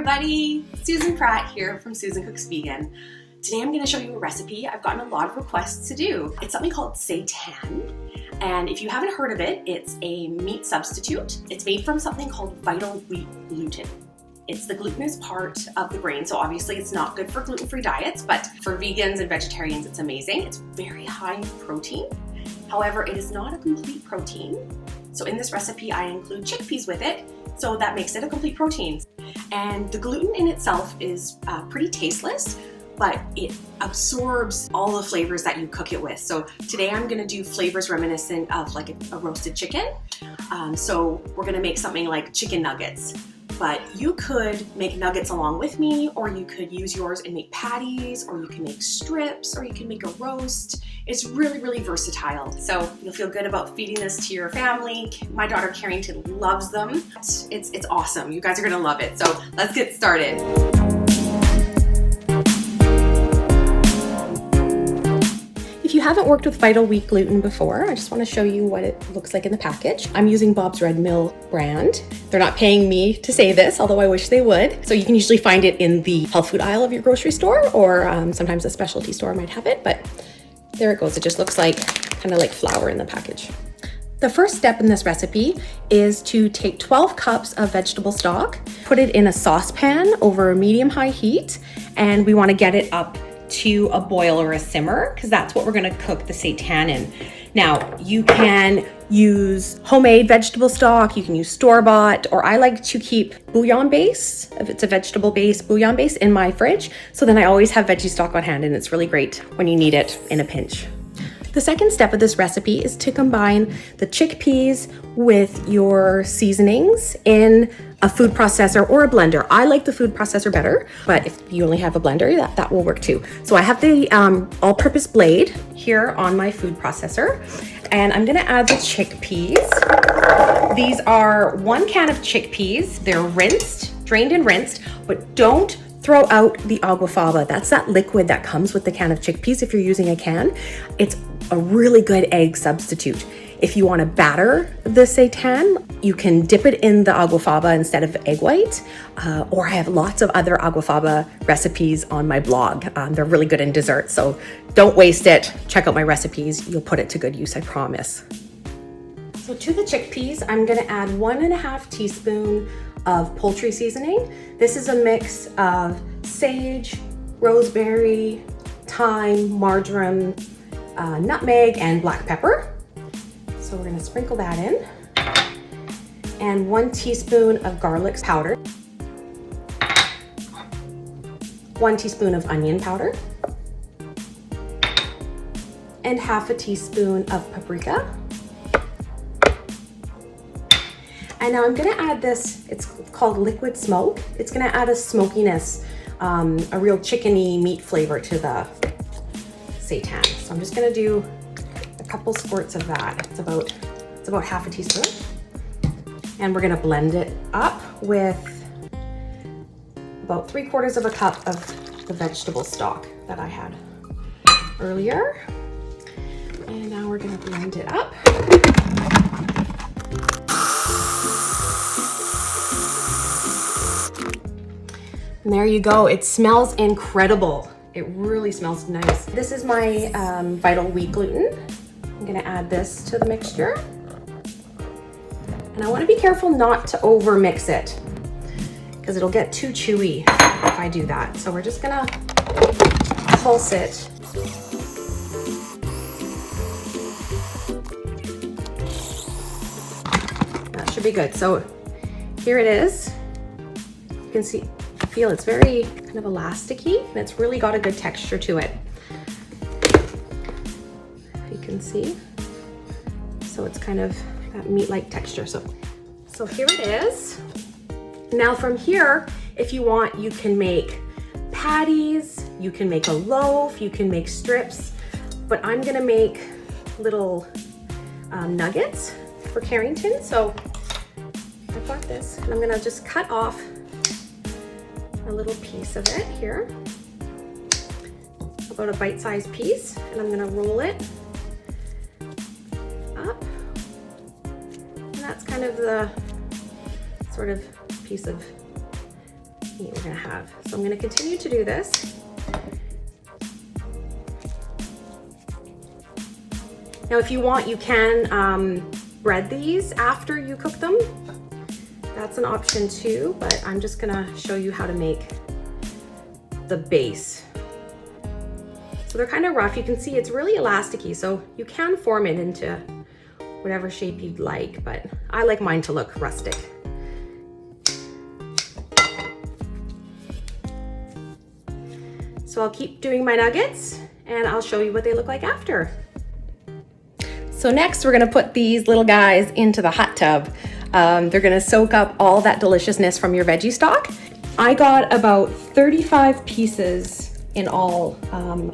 everybody, Susan Pratt here from Susan Cooks Vegan. Today I'm going to show you a recipe I've gotten a lot of requests to do. It's something called seitan, and if you haven't heard of it, it's a meat substitute. It's made from something called vital wheat gluten. It's the glutinous part of the grain, so obviously it's not good for gluten-free diets, but for vegans and vegetarians it's amazing. It's very high in protein. However, it is not a complete protein. So in this recipe I include chickpeas with it, so that makes it a complete protein. And the gluten in itself is pretty tasteless, but it absorbs all the flavors that you cook it with. So today I'm gonna do flavors reminiscent of like a roasted chicken. So we're gonna make something like chicken nuggets. But you could make nuggets along with me, or you could use yours and make patties, or you can make strips, or you can make a roast. It's really, really versatile. So you'll feel good about feeding this to your family. My daughter Carrington loves them. It's awesome. You guys are gonna love it. So let's get started. If you haven't worked with Vital Wheat Gluten before, I just want to show you what it looks like in the package. I'm using Bob's Red Mill brand. They're not paying me to say this, although I wish they would. So you can usually find it in the health food aisle of your grocery store, or sometimes a specialty store might have it, but there it goes. It just looks like kind of like flour in the package. The first step in this recipe is to take 12 cups of vegetable stock, put it in a saucepan over a medium-high heat, and we want to get it up to a boil or a simmer, because that's what we're going to cook the seitan in. Now, you can use homemade vegetable stock, you can use store-bought, or I like to keep bouillon base, if it's a vegetable base, bouillon base in my fridge. So then I always have veggie stock on hand, and it's really great when you need it in a pinch. The second step of this recipe is to combine the chickpeas with your seasonings in a food processor or a blender. I like the food processor better, but if you only have a blender, that will work too. So I have the all-purpose blade here on my food processor, and I'm gonna add the chickpeas. These are 1 can of chickpeas. They're rinsed, drained and rinsed, but don't throw out the agua faba. That's that liquid that comes with the can of chickpeas if you're using a can. It's a really good egg substitute. If you want to batter the seitan, you can dip it in the agua faba instead of egg white, or I have lots of other agua faba recipes on my blog. They're really good in desserts, so don't waste it. Check out my recipes. You'll put it to good use, I promise. So to the chickpeas, I'm going to add 1.5 teaspoons of poultry seasoning. This is a mix of sage, rosemary, thyme, marjoram, nutmeg, and black pepper. So we're going to sprinkle that in. And 1 teaspoon of garlic powder. 1 teaspoon of onion powder. And 1/2 teaspoon of paprika. And now I'm gonna add this, it's called liquid smoke. It's gonna add a smokiness, a real chickeny meat flavor to the seitan. So I'm just gonna do a couple squirts of that. It's about 1/2 teaspoon. And we're gonna blend it up with about 3/4 of a cup of the vegetable stock that I had earlier. And now we're gonna blend it up. And there you go. It smells incredible. It really smells nice. This is my Vital Wheat Gluten. I'm gonna add this to the mixture. And I wanna be careful not to over mix it, because it'll get too chewy if I do that. So we're just gonna pulse it. That should be good. So here it is. You can see, feel it's very kind of elasticy, and it's really got a good texture to it. You can see. So it's kind of that meat-like texture. So here it is. Now from here, if you want, you can make patties, you can make a loaf, you can make strips, but I'm gonna make little nuggets for Carrington. So I've got this, and I'm gonna just cut off a little piece of it here, about a bite-sized piece, and I'm gonna roll it up. And that's kind of the sort of piece of we're gonna have. So I'm gonna continue to do this. Now, if you want, you can bread these after you cook them. That's an option too, but I'm just gonna show you how to make the base. So they're kind of rough. You can see it's really elasticy, so you can form it into whatever shape you'd like, but I like mine to look rustic. So I'll keep doing my nuggets and I'll show you what they look like after. So next we're gonna put these little guys into the hot tub. They're gonna soak up all that deliciousness from your veggie stock. I got about 35 pieces in all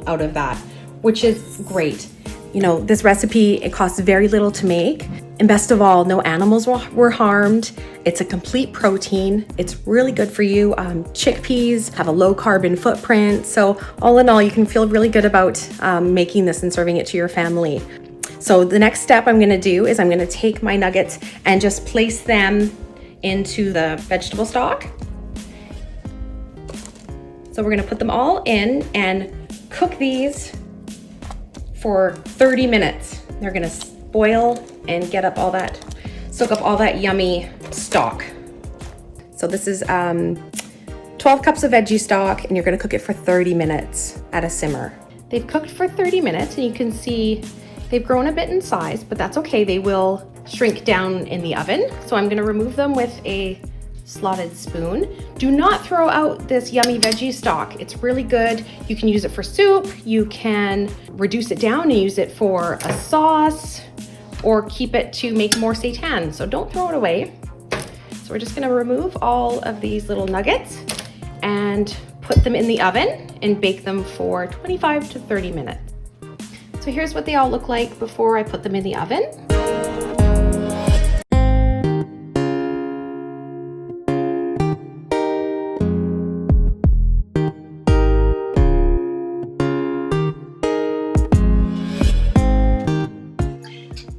out of that, which is great. You know, this recipe, it costs very little to make. And best of all, no animals were harmed. It's a complete protein. It's really good for you. Chickpeas have a low carbon footprint. So all in all, you can feel really good about making this and serving it to your family. So the next step I'm gonna do is I'm gonna take my nuggets and just place them into the vegetable stock. So we're gonna put them all in and cook these for 30 minutes. They're gonna boil and get up all that, soak up all that yummy stock. So this is 12 cups of veggie stock, and you're gonna cook it for 30 minutes at a simmer. They've cooked for 30 minutes and you can see they've grown a bit in size, but that's okay. They will shrink down in the oven. So I'm gonna remove them with a slotted spoon. Do not throw out this yummy veggie stock. It's really good. You can use it for soup. You can reduce it down and use it for a sauce or keep it to make more seitan. So don't throw it away. So we're just gonna remove all of these little nuggets and put them in the oven and bake them for 25 to 30 minutes. So here's what they all look like before I put them in the oven.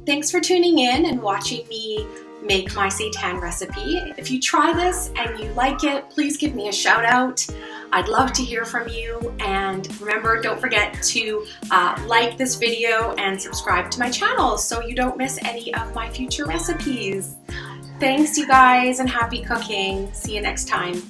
Thanks for tuning in and watching me make my seitan recipe. If you try this and you like it, please give me a shout out. I'd love to hear from you. And remember, don't forget to like this video and subscribe to my channel so you don't miss any of my future recipes. Thanks, you guys, and happy cooking. See you next time.